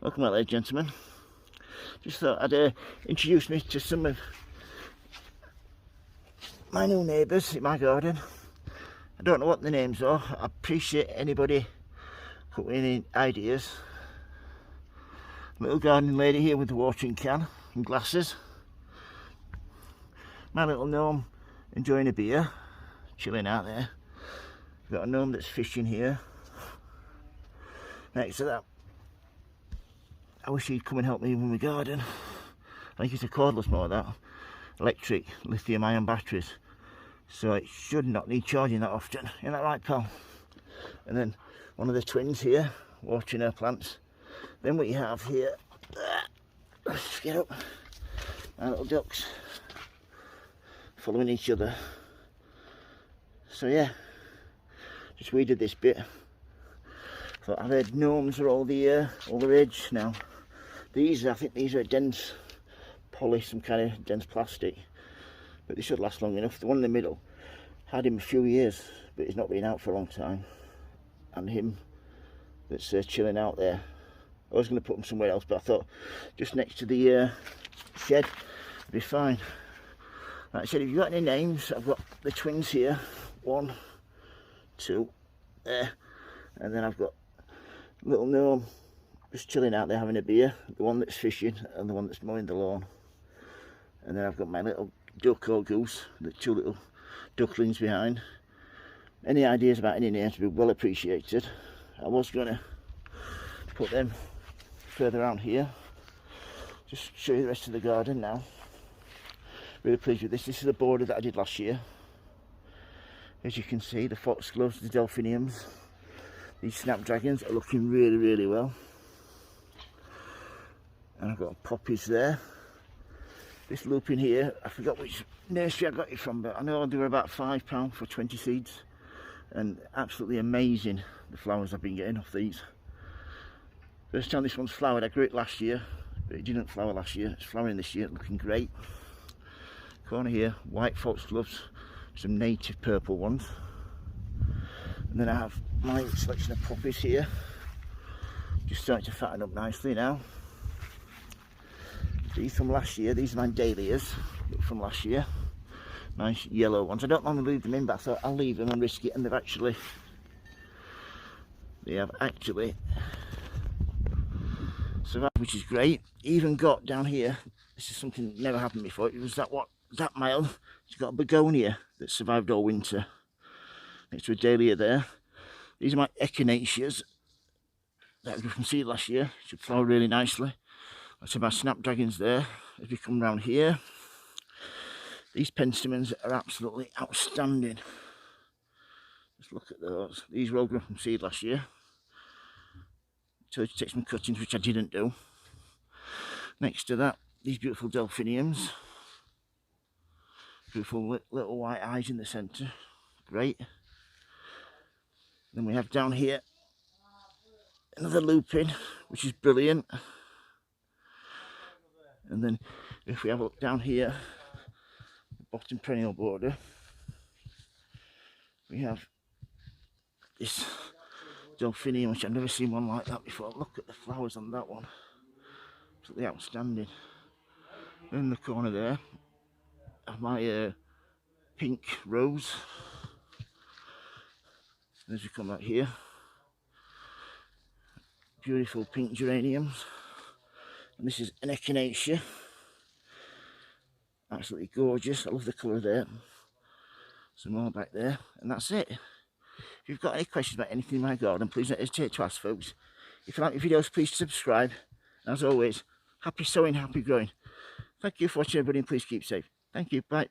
Welcome out there, gentlemen. Just thought I'd introduce me to some of my new neighbours in my garden. I don't know what the names are. I appreciate anybody putting in ideas. Little gardening lady here with the watering can and glasses. My little gnome enjoying a beer, chilling out there. We've got a gnome that's fishing here. Next to that, I wish he'd come and help me with my garden. I think it's a cordless mower, that. Electric lithium ion batteries. So it should not need charging that often. Isn't that right, pal? And then one of the twins here, watering her plants. Then what you have here, let's get up, my little ducks, following each other. So yeah, just weeded this bit. Thought I've heard gnomes are all the rage now. These, I think these are dense poly, some kind of dense plastic, but they should last long enough. The one in the middle had him a few years, but he's not been out for a long time. And him that's chilling out there, I was going to put him somewhere else, but I thought just next to the shed would be fine. Like I said, if you've got any names, I've got the twins here, 1, 2, there, and then I've got little gnome just chilling out there having a beer, the one that's fishing and the one that's mowing the lawn. And then I've got my little duck or goose, the 2 little ducklings behind. Any ideas about any names would be well appreciated. I was going to put them further around here. Just show you the rest of the garden now. Really pleased with this. This is the border that I did last year. As you can see, the foxgloves, the delphiniums, these snapdragons are looking really, really well. And I've got poppies there. This lupin here, I forgot which nursery I got it from, but I know they were about £5 for 20 seeds. And absolutely amazing, the flowers I've been getting off these. First time this one's flowered. I grew it last year, but it didn't flower last year. It's flowering this year, looking great. Corner here, white foxgloves, some native purple ones. And then I have my selection of poppies here. Just starting to fatten up nicely now. These from last year, these are my dahlias from last year. Nice yellow ones. I don't normally leave them in, but I thought I'll leave them and risk it, and they have actually survived, which is great. Even got down here, this is something that never happened before, it was that mild. It's got a begonia that survived all winter. Next to a dahlia there. These are my echinaceas that I grew from seed last year. Should flower really nicely. So my snapdragons there. As we come round here, these penstemons are absolutely outstanding. Just look at those. These were all grown from seed last year. So to take some cuttings, which I didn't do. Next to that, these beautiful delphiniums. Beautiful little white eyes in the centre. Great. Then we have down here another lupin, which is brilliant. And then if we have a look down here, the bottom perennial border, we have this delphinium, which I've never seen one like that before. Look at the flowers on that one. Absolutely outstanding. Then in the corner there, I have my pink rose. As we come out here, beautiful pink geraniums. And this is an echinacea. Absolutely gorgeous. I love the colour there. Some more back there. And that's it. If you've got any questions about anything in my garden, please don't hesitate to ask, folks. If you like my videos, please subscribe. And as always, happy sowing, happy growing. Thank you for watching, everybody, and please keep safe. Thank you. Bye.